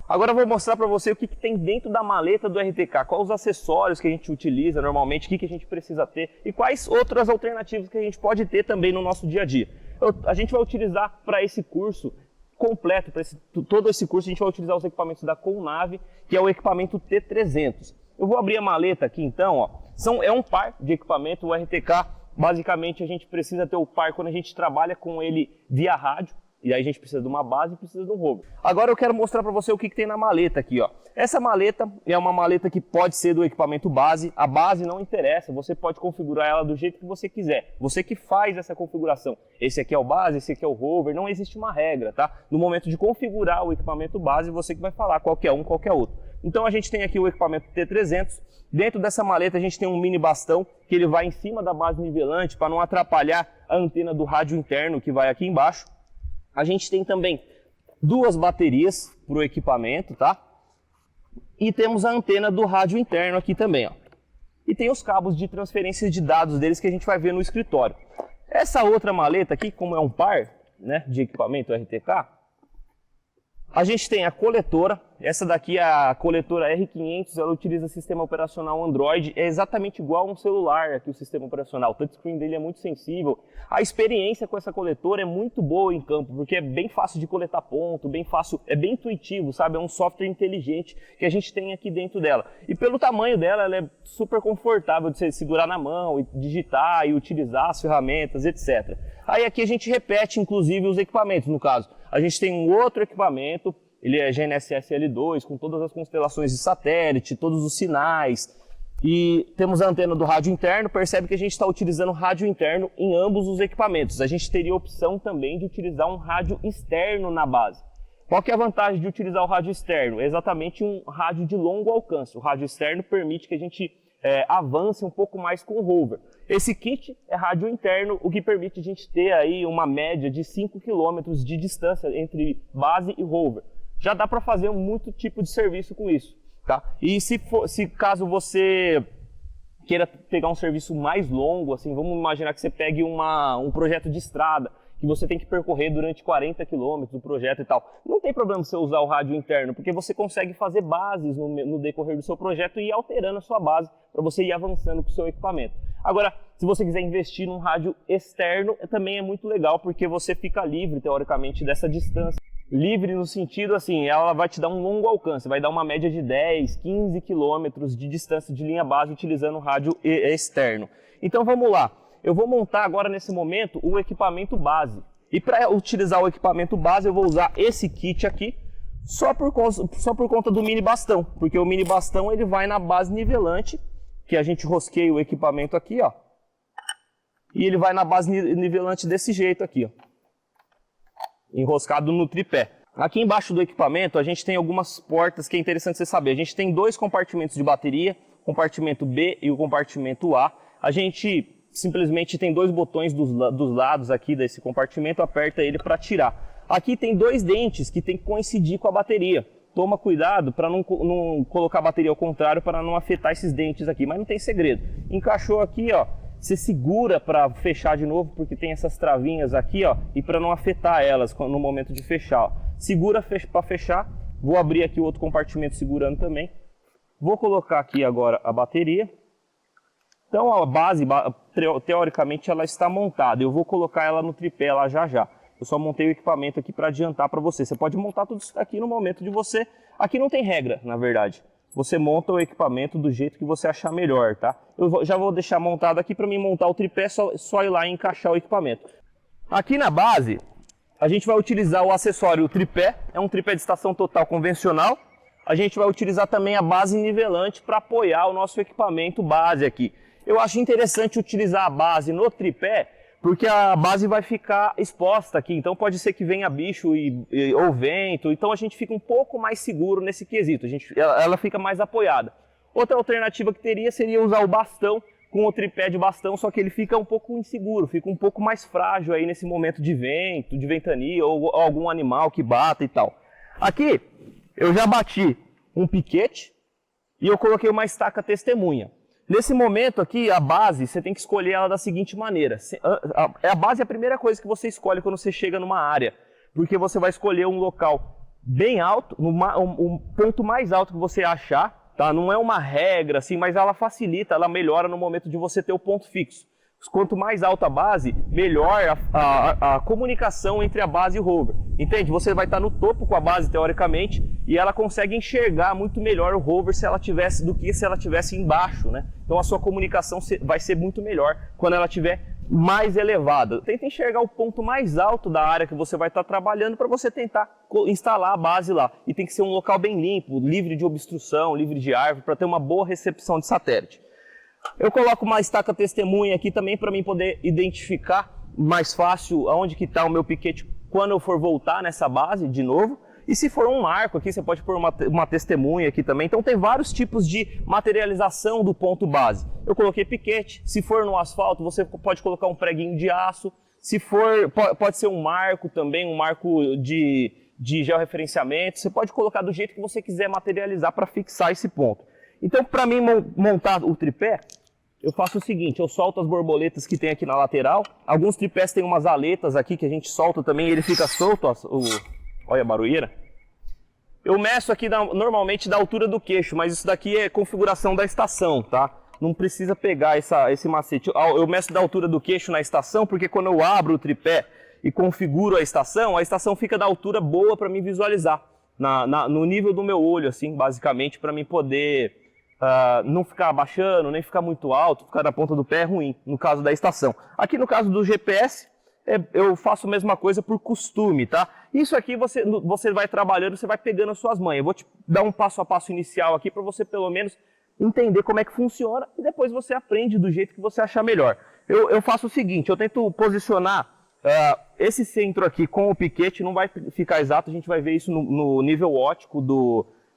Agora eu vou mostrar para você o que tem dentro da maleta do RTK, quais os acessórios que a gente utiliza normalmente, o que a gente precisa ter e quais outras alternativas que a gente pode ter também no nosso dia a dia. A gente vai utilizar para esse curso completo, para todo esse curso a gente vai utilizar os equipamentos da Conave, que é o equipamento T300. Eu vou abrir a maleta aqui então, ó. É um par de equipamento, o RTK, basicamente a gente precisa ter o par quando a gente trabalha com ele via rádio. E aí a gente precisa de uma base e precisa de um rover. Agora eu quero mostrar para você o que tem na maleta aqui, ó. Essa maleta é uma maleta que pode ser do equipamento base. A base não interessa, você pode configurar ela do jeito que você quiser. Você que faz essa configuração. Esse aqui é o base, esse aqui é o rover. Não existe uma regra, tá? No momento de configurar o equipamento base, você que vai falar qual que é um, qual que é outro. Então a gente tem aqui o equipamento T300. Dentro dessa maleta a gente tem um mini bastão que ele vai em cima da base nivelante para não atrapalhar a antena do rádio interno que vai aqui embaixo. A gente tem também duas baterias para o equipamento, tá? E temos a antena do rádio interno aqui também, ó. E tem os cabos de transferência de dados deles que a gente vai ver no escritório. Essa outra maleta aqui, como é um par, né, de equipamento RTK, a gente tem a coletora. Essa daqui é a coletora R500, ela utiliza sistema operacional Android, é exatamente igual a um celular aqui o sistema operacional, o touchscreen dele é muito sensível. A experiência com essa coletora é muito boa em campo, porque é bem fácil de coletar ponto, bem fácil, é bem intuitivo, sabe? É um software inteligente que a gente tem aqui dentro dela. E pelo tamanho dela, ela é super confortável de você segurar na mão, e digitar e utilizar as ferramentas, etc. Aí aqui a gente repete, inclusive, os equipamentos, no caso. A gente tem um outro equipamento, ele é GNSS L2, com todas as constelações de satélite, todos os sinais. E temos a antena do rádio interno, percebe que a gente está utilizando rádio interno em ambos os equipamentos. A gente teria a opção também de utilizar um rádio externo na base. Qual que é a vantagem de utilizar o rádio externo? É exatamente um rádio de longo alcance. O rádio externo permite que a gente avance um pouco mais com o rover. Esse kit é rádio interno, o que permite a gente ter aí uma média de 5 km de distância entre base e rover. Já dá para fazer muito tipo de serviço com isso, tá? E se caso você queira pegar um serviço mais longo, assim, vamos imaginar que você pegue um projeto de estrada, que você tem que percorrer durante 40 km do projeto e tal. Não tem problema você usar o rádio interno, porque você consegue fazer bases no decorrer do seu projeto e ir alterando a sua base para você ir avançando com o seu equipamento. Agora, se você quiser investir num rádio externo, também é muito legal, porque você fica livre, teoricamente, dessa distância. Livre no sentido, assim, ela vai te dar um longo alcance, vai dar uma média de 10, 15 quilômetros de distância de linha base utilizando o rádio externo. Então vamos lá, eu vou montar agora nesse momento o equipamento base. E para utilizar o equipamento base eu vou usar esse kit aqui, só por conta do mini bastão, porque o mini bastão ele vai na base nivelante, que a gente rosqueia o equipamento aqui, ó. E ele vai na base nivelante desse jeito aqui, ó, enroscado no tripé. Aqui embaixo do equipamento a gente tem algumas portas que é interessante você saber. A gente tem dois compartimentos de bateria, compartimento B e o compartimento A. A gente simplesmente tem dois botões dos lados aqui desse compartimento, aperta ele para tirar. Aqui tem dois dentes que tem que coincidir com a bateria. Toma cuidado para não colocar a bateria ao contrário, para não afetar esses dentes aqui, mas não tem segredo. Encaixou aqui, ó. Você segura para fechar de novo, porque tem essas travinhas aqui, ó, e para não afetar elas no momento de fechar, ó. Segura para fechar. Vou abrir aqui o outro compartimento segurando também. Vou colocar aqui agora a bateria. Então a base, teoricamente, ela está montada. Eu vou colocar ela no tripé lá já já. Eu só montei o equipamento aqui para adiantar para você. Você pode montar tudo isso aqui no momento de você. Aqui não tem regra, na verdade. Você monta o equipamento do jeito que você achar melhor, tá? Eu já vou deixar montado aqui para mim montar o tripé, só ir lá e encaixar o equipamento. Aqui na base, a gente vai utilizar o acessório tripé, é um tripé de estação total convencional. A gente vai utilizar também a base nivelante para apoiar o nosso equipamento base aqui. Eu acho interessante utilizar a base no tripé, porque a base vai ficar exposta aqui, então pode ser que venha bicho ou vento, então a gente fica um pouco mais seguro nesse quesito, ela fica mais apoiada. Outra alternativa que teria seria usar o bastão com o tripé de bastão, só que ele fica um pouco inseguro, fica um pouco mais frágil aí nesse momento de vento, de ventania ou algum animal que bata e tal. Aqui eu já bati um piquete e eu coloquei uma estaca testemunha. Nesse momento aqui, a base, você tem que escolher ela da seguinte maneira. A base é a primeira coisa que você escolhe quando você chega numa área, porque você vai escolher um local bem alto, um ponto mais alto que você achar, tá? Não é uma regra assim, mas ela facilita, ela melhora no momento de você ter o ponto fixo. Quanto mais alta a base, melhor a comunicação entre a base e o rover. Entende? Você vai estar no topo com a base, teoricamente, e ela consegue enxergar muito melhor o rover do que se ela estivesse embaixo, né? Então a sua comunicação vai ser muito melhor quando ela estiver mais elevada. Tenta enxergar o ponto mais alto da área que você vai estar trabalhando para você tentar instalar a base lá. E tem que ser um local bem limpo, livre de obstrução, livre de árvore, para ter uma boa recepção de satélite. Eu coloco uma estaca testemunha aqui também para mim poder identificar mais fácil aonde que está o meu piquete quando eu for voltar nessa base de novo. E se for um marco aqui, você pode pôr uma testemunha aqui também. Então tem vários tipos de materialização do ponto base. Eu coloquei piquete. Se for no asfalto, você pode colocar um preguinho de aço. Se for, pode ser um marco também, um marco de georreferenciamento. Você pode colocar do jeito que você quiser materializar para fixar esse ponto. Então, para mim montar o tripé, eu faço o seguinte, eu solto as borboletas que tem aqui na lateral. Alguns tripés têm umas aletas aqui que a gente solta também e ele fica solto. Olha a barulheira. Eu meço aqui normalmente da altura do queixo, mas isso daqui é configuração da estação, tá? Não precisa pegar esse macete. Eu meço da altura do queixo na estação, porque quando eu abro o tripé e configuro a estação fica da altura boa para mim visualizar. No nível do meu olho, assim, basicamente, para mim poder... não ficar abaixando, nem ficar muito alto, ficar na ponta do pé é ruim, no caso da estação. Aqui no caso do GPS, eu faço a mesma coisa por costume, tá? Isso aqui você vai trabalhando, você vai pegando as suas manhas. Eu vou te dar um passo a passo inicial aqui para você pelo menos entender como é que funciona e depois você aprende do jeito que você achar melhor. Eu faço o seguinte, eu tento posicionar esse centro aqui com o piquete, não vai ficar exato, a gente vai ver isso no nível óptico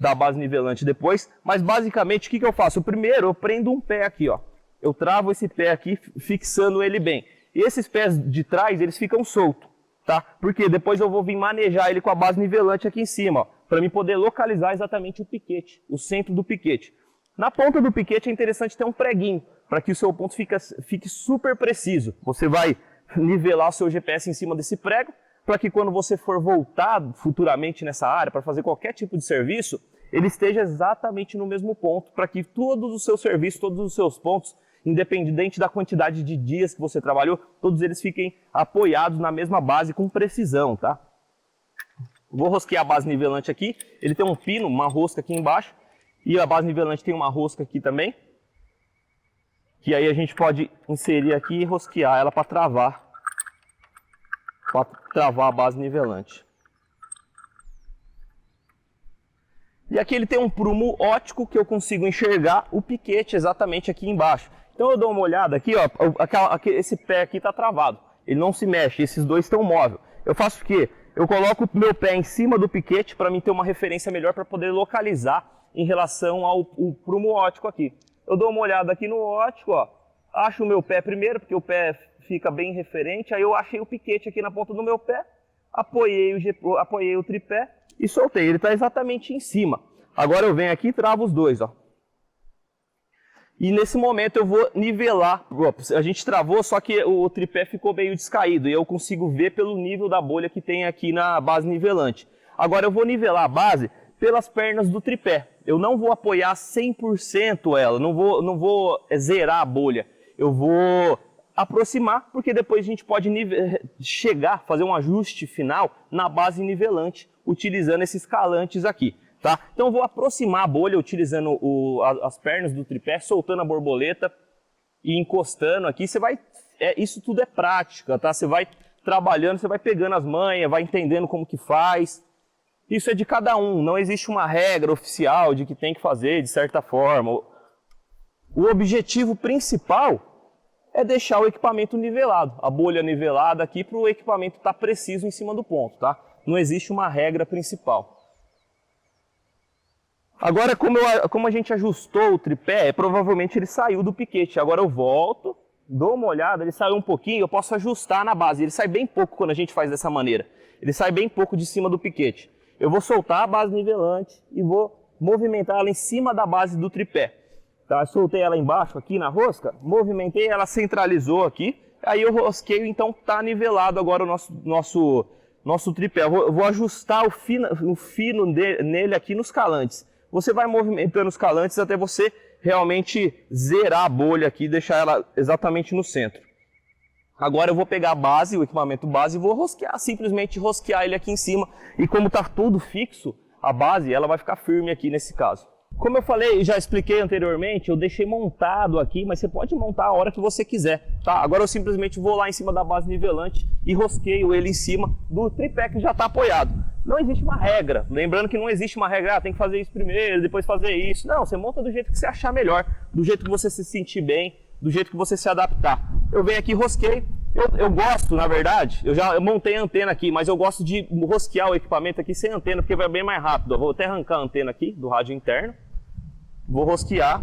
da base nivelante depois, mas basicamente o que eu faço? Primeiro eu prendo um pé aqui, ó. Eu travo esse pé aqui, fixando ele bem. E esses pés de trás, eles ficam soltos, tá? Porque depois eu vou vir manejar ele com a base nivelante aqui em cima, ó, para mim poder localizar exatamente o piquete, o centro do piquete. Na ponta do piquete é interessante ter um preguinho, para que o seu ponto fique super preciso. Você vai nivelar o seu GPS em cima desse prego, para que quando você for voltar futuramente nessa área, para fazer qualquer tipo de serviço, ele esteja exatamente no mesmo ponto, para que todos os seus serviços, todos os seus pontos, independente da quantidade de dias que você trabalhou, todos eles fiquem apoiados na mesma base com precisão, tá? Vou rosquear a base nivelante aqui, ele tem um pino, uma rosca aqui embaixo, e a base nivelante tem uma rosca aqui também, que aí a gente pode inserir aqui e rosquear ela para travar a base nivelante. E aqui ele tem um prumo óptico que eu consigo enxergar o piquete exatamente aqui embaixo. Então eu dou uma olhada aqui, ó, esse pé aqui está travado, ele não se mexe, esses dois estão móveis. Eu faço o quê? Eu coloco o meu pé em cima do piquete para mim ter uma referência melhor para poder localizar em relação ao prumo óptico aqui. Eu dou uma olhada aqui no óptico, ó, acho o meu pé primeiro, porque o pé fica bem referente, aí eu achei o piquete aqui na ponta do meu pé, apoiei o tripé e soltei, ele está exatamente em cima. Agora eu venho aqui e travo os dois, ó. E nesse momento eu vou nivelar, a gente travou, só que o tripé ficou meio descaído, e eu consigo ver pelo nível da bolha que tem aqui na base nivelante. Agora eu vou nivelar a base pelas pernas do tripé, eu não vou apoiar 100% ela, não vou zerar a bolha, eu vou aproximar, porque depois a gente pode fazer um ajuste final na base nivelante, utilizando esses calantes aqui. Tá? Então eu vou aproximar a bolha utilizando as pernas do tripé, soltando a borboleta e encostando aqui. Isso tudo é prática, tá? Você vai trabalhando, você vai pegando as manhas, vai entendendo como que faz. Isso é de cada um, não existe uma regra oficial de que tem que fazer de certa forma. O objetivo principal é deixar o equipamento nivelado, a bolha nivelada aqui para o equipamento estar preciso em cima do ponto, tá? Não existe uma regra principal. Agora, como a gente ajustou o tripé, provavelmente ele saiu do piquete. Agora eu volto, dou uma olhada, ele saiu um pouquinho, eu posso ajustar na base. Ele sai bem pouco quando a gente faz dessa maneira. Ele sai bem pouco de cima do piquete. Eu vou soltar a base nivelante e vou movimentar ela em cima da base do tripé. Tá? Eu soltei ela embaixo aqui na rosca, movimentei, ela centralizou aqui. Aí eu rosqueio, então está nivelado agora o nosso nosso tripé. Eu vou ajustar o fino nele aqui nos calantes. Você vai movimentando os calantes até você realmente zerar a bolha aqui e deixar ela exatamente no centro. Agora eu vou pegar a base, o equipamento base, e vou rosquear, simplesmente rosquear ele aqui em cima. E como está tudo fixo, a base ela vai ficar firme aqui nesse caso. Como eu falei e já expliquei anteriormente, eu deixei montado aqui, mas você pode montar a hora que você quiser, tá? Agora eu simplesmente vou lá em cima da base nivelante e rosqueio ele em cima do tripé que já está apoiado. Não existe uma regra, lembrando que não existe uma regra, tem que fazer isso primeiro, depois fazer isso. Não, você monta do jeito que você achar melhor, do jeito que você se sentir bem, do jeito que você se adaptar. Eu venho aqui, rosqueio. Eu gosto, na verdade, eu montei a antena aqui, mas eu gosto de rosquear o equipamento aqui sem antena, porque vai bem mais rápido. Eu vou até arrancar a antena aqui do rádio interno. Vou rosquear.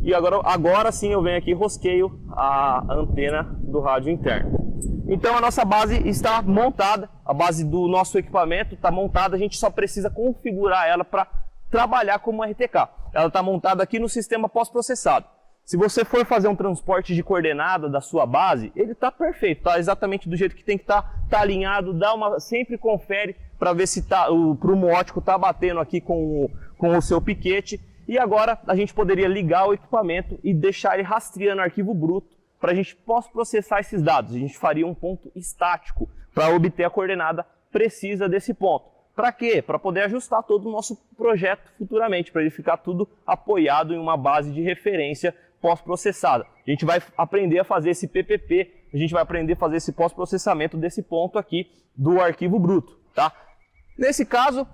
E agora sim eu venho aqui e rosqueio a antena do rádio interno. Então a nossa base está montada, a base do nosso equipamento está montada, a gente só precisa configurar ela para trabalhar como RTK. Ela está montada aqui no sistema pós-processado. Se você for fazer um transporte de coordenada da sua base, ele está perfeito, está exatamente do jeito que tem que estar, está alinhado, sempre confere para ver se o prumo óptico está batendo aqui com o seu piquete. E agora a gente poderia ligar o equipamento e deixar ele rastreando arquivo bruto para a gente pós-processar esses dados. A gente faria um ponto estático para obter a coordenada precisa desse ponto. Para quê? Para poder ajustar todo o nosso projeto futuramente, para ele ficar tudo apoiado em uma base de referência pós-processada. A gente vai aprender a fazer esse PPP, a gente vai aprender a fazer esse pós-processamento desse ponto aqui do arquivo bruto, tá? Nesse caso,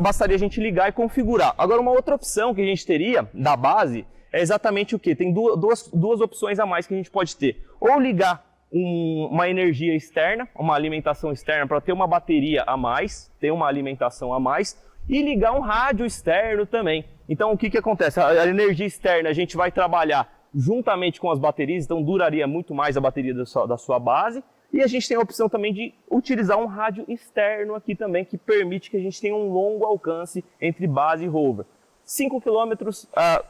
bastaria a gente ligar e configurar. Agora, uma outra opção que a gente teria da base é exatamente o quê? Tem duas opções a mais que a gente pode ter. Ou ligar uma energia externa, uma alimentação externa para ter uma bateria a mais, ter uma alimentação a mais, e ligar um rádio externo também. Então o que acontece? A energia externa a gente vai trabalhar juntamente com as baterias, então duraria muito mais a bateria da sua base. E a gente tem a opção também de utilizar um rádio externo aqui também, que permite que a gente tenha um longo alcance entre base e rover. 5 km,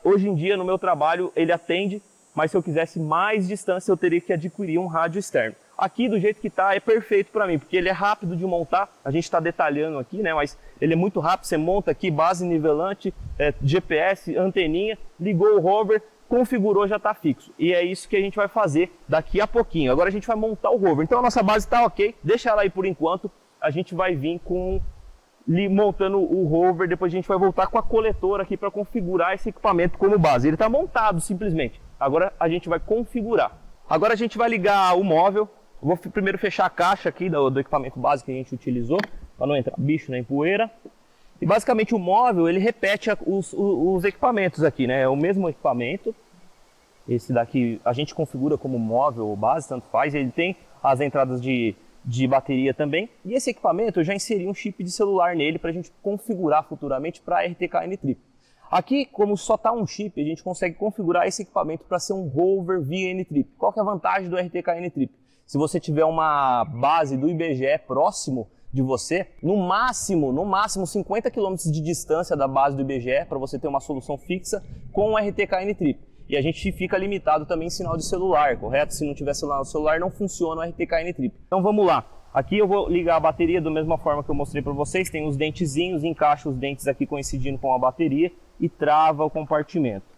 hoje em dia no meu trabalho ele atende, mas se eu quisesse mais distância eu teria que adquirir um rádio externo. Aqui do jeito que está é perfeito para mim, porque ele é rápido de montar, a gente está detalhando aqui, né? Mas ele é muito rápido, você monta aqui base nivelante, GPS, anteninha, ligou o rover, configurou, já está fixo. E é isso que a gente vai fazer daqui a pouquinho. Agora a gente vai montar o rover. Então a nossa base está ok, deixa ela aí por enquanto, a gente vai vir montando o rover, depois a gente vai voltar com a coletora aqui para configurar esse equipamento como base. Ele está montado simplesmente, agora a gente vai configurar. Agora a gente vai ligar o móvel. Vou primeiro fechar a caixa aqui do equipamento base que a gente utilizou, para não entrar bicho nem poeira. E basicamente o móvel, ele repete os equipamentos aqui, né? É o mesmo equipamento. Esse daqui a gente configura como móvel ou base, tanto faz. Ele tem as entradas de bateria também. E esse equipamento eu já inseri um chip de celular nele para a gente configurar futuramente para RTK N-Trip. Aqui, como só está um chip, a gente consegue configurar esse equipamento para ser um rover via N-Trip. Qual que é a vantagem do RTK N-Trip? Se você tiver uma base do IBGE próximo de você, no máximo 50 km de distância da base do IBGE, para você ter uma solução fixa com o RTK N-Trip. E a gente fica limitado também em sinal de celular, correto? Se não tiver sinal de celular, não funciona o RTK N-Trip. Então vamos lá. Aqui eu vou ligar a bateria da mesma forma que eu mostrei para vocês. Tem os dentezinhos, encaixa os dentes aqui coincidindo com a bateria e trava o compartimento.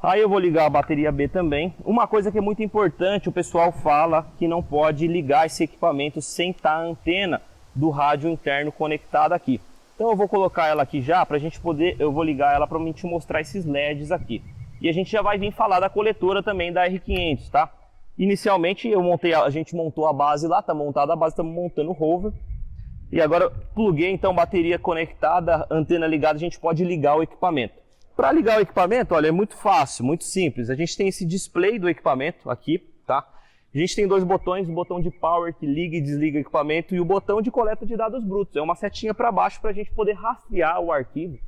Aí eu vou ligar a bateria B também. Uma coisa que é muito importante, o pessoal fala que não pode ligar esse equipamento sem estar a antena do rádio interno conectada aqui. Então eu vou colocar ela aqui já para a gente poder, eu vou ligar ela para a gente mostrar esses LEDs aqui. E a gente já vai vir falar da coletora também da R500, tá? Inicialmente a gente montou a base lá, tá montada a base, estamos montando o rover. E agora pluguei então bateria conectada, antena ligada, a gente pode ligar o equipamento. Para ligar o equipamento, olha, é muito fácil, muito simples. A gente tem esse display do equipamento aqui, tá? A gente tem dois botões, o botão de power que liga e desliga o equipamento e o botão de coleta de dados brutos. É uma setinha para baixo para a gente poder rastrear o arquivo,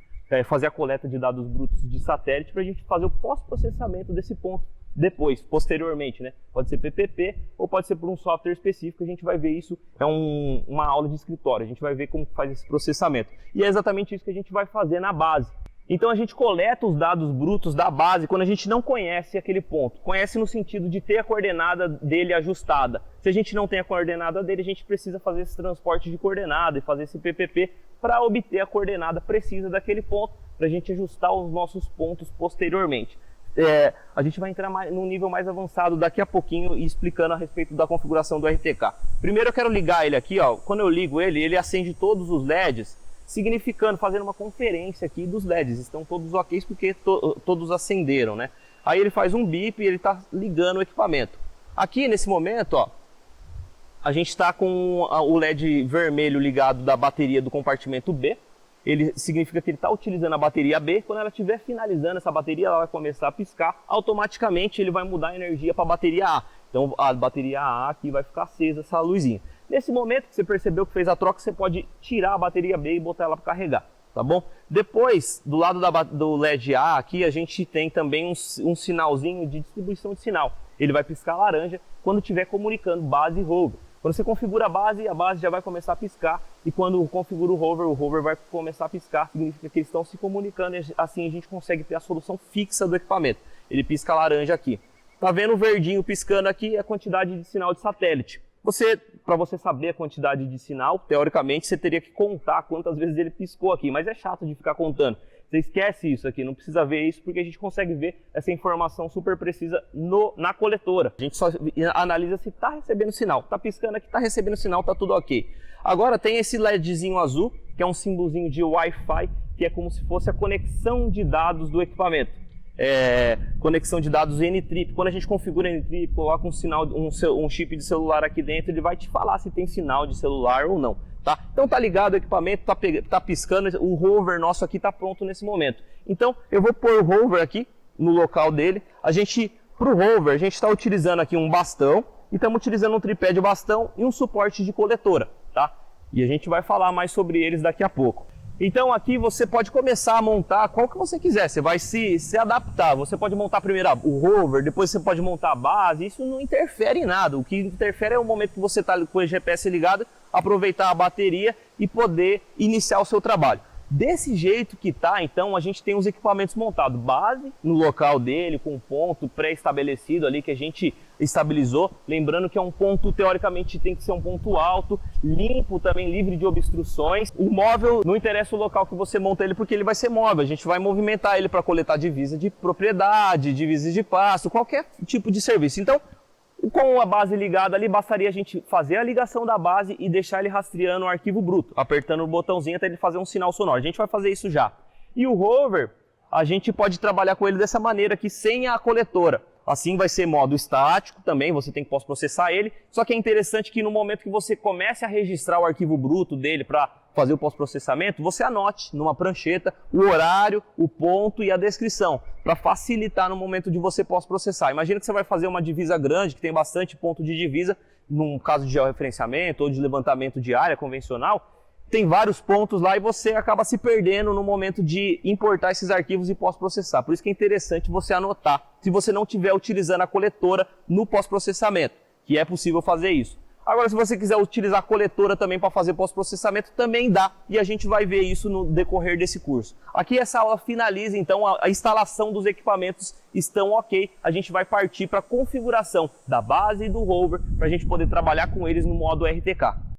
fazer a coleta de dados brutos de satélite para a gente fazer o pós-processamento desse ponto depois, posteriormente, né? Pode ser PPP ou pode ser por um software específico, a gente vai ver isso, é uma aula de escritório, a gente vai ver como faz esse processamento. E é exatamente isso que a gente vai fazer na base. Então a gente coleta os dados brutos da base quando a gente não conhece aquele ponto. Conhece no sentido de ter a coordenada dele ajustada. Se a gente não tem a coordenada dele, a gente precisa fazer esse transporte de coordenada e fazer esse PPP para obter a coordenada precisa daquele ponto, para a gente ajustar os nossos pontos posteriormente. A gente vai entrar num nível mais avançado daqui a pouquinho e explicando a respeito da configuração do RTK. Primeiro eu quero ligar ele aqui, ó. Quando eu ligo ele, ele acende todos os LEDs, significando, fazendo uma conferência aqui dos LEDs. Estão todos ok porque todos acenderam, né? Aí ele faz um bip e ele está ligando o equipamento. Aqui nesse momento, ó, a gente está com o LED vermelho ligado da bateria do compartimento B. Ele significa que ele está utilizando a bateria B. Quando ela estiver finalizando essa bateria, ela vai começar a piscar. Automaticamente ele vai mudar a energia para a bateria A. Então a bateria A aqui vai ficar acesa, essa luzinha. Nesse momento que você percebeu que fez a troca, você pode tirar a bateria B e botar ela para carregar, tá bom? Depois, do lado do LED A aqui, a gente tem também um sinalzinho de distribuição de sinal. Ele vai piscar laranja quando estiver comunicando base e rover. Quando você configura a base já vai começar a piscar. E quando configura o rover vai começar a piscar. Significa que eles estão se comunicando e assim a gente consegue ter a solução fixa do equipamento. Ele pisca laranja aqui. Tá vendo o verdinho piscando aqui? É a quantidade de sinal de satélite. Para você saber a quantidade de sinal, teoricamente você teria que contar quantas vezes ele piscou aqui. Mas é chato de ficar contando. Você esquece isso aqui, não precisa ver isso, porque a gente consegue ver essa informação super precisa na coletora. A gente só analisa se está recebendo sinal. Está piscando aqui, está recebendo sinal, está tudo ok. Agora tem esse LEDzinho azul, que é um símbolozinho de Wi-Fi, que é como se fosse a conexão de dados do equipamento. Conexão de dados N-Trip. Quando a gente configura N-Trip, coloca um chip de celular aqui dentro, ele vai te falar se tem sinal de celular ou não. Tá? Então tá ligado o equipamento, tá piscando, o rover nosso aqui tá pronto nesse momento. Então eu vou pôr o rover aqui no local dele. Pro rover, a gente está utilizando aqui um bastão e estamos utilizando um tripé de bastão e um suporte de coletora, tá? E a gente vai falar mais sobre eles daqui a pouco. Então aqui você pode começar a montar qual que você quiser, você vai se adaptar. Você pode montar primeiro o rover, depois você pode montar a base, isso não interfere em nada. O que interfere é o momento que você está com o GPS ligado, aproveitar a bateria e poder iniciar o seu trabalho. Desse jeito que tá, então a gente tem os equipamentos montados, base no local dele, com um ponto pré-estabelecido ali que a gente estabilizou. Lembrando que é um ponto, teoricamente, tem que ser um ponto alto, limpo também, livre de obstruções. O móvel, não interessa o local que você monta ele, porque ele vai ser móvel. A gente vai movimentar ele para coletar divisa de propriedade, divisa de pasto, qualquer tipo de serviço. Então, com a base ligada ali, bastaria a gente fazer a ligação da base e deixar ele rastreando o arquivo bruto, apertando o botãozinho até ele fazer um sinal sonoro. A gente vai fazer isso já. E o rover, a gente pode trabalhar com ele dessa maneira aqui, sem a coletora. Assim vai ser modo estático também, você tem que pós-processar ele. Só que é interessante que no momento que você comece a registrar o arquivo bruto dele para fazer o pós-processamento, você anote numa prancheta o horário, o ponto e a descrição, para facilitar no momento de você pós-processar. Imagina que você vai fazer uma divisa grande, que tem bastante ponto de divisa, num caso de georreferenciamento ou de levantamento de área convencional, tem vários pontos lá e você acaba se perdendo no momento de importar esses arquivos e pós-processar. Por isso que é interessante você anotar, se você não estiver utilizando a coletora no pós-processamento, que é possível fazer isso. Agora, se você quiser utilizar a coletora também para fazer pós-processamento, também dá, e a gente vai ver isso no decorrer desse curso. Aqui essa aula finaliza, então, a instalação dos equipamentos estão ok. A gente vai partir para a configuração da base e do rover, para a gente poder trabalhar com eles no modo RTK.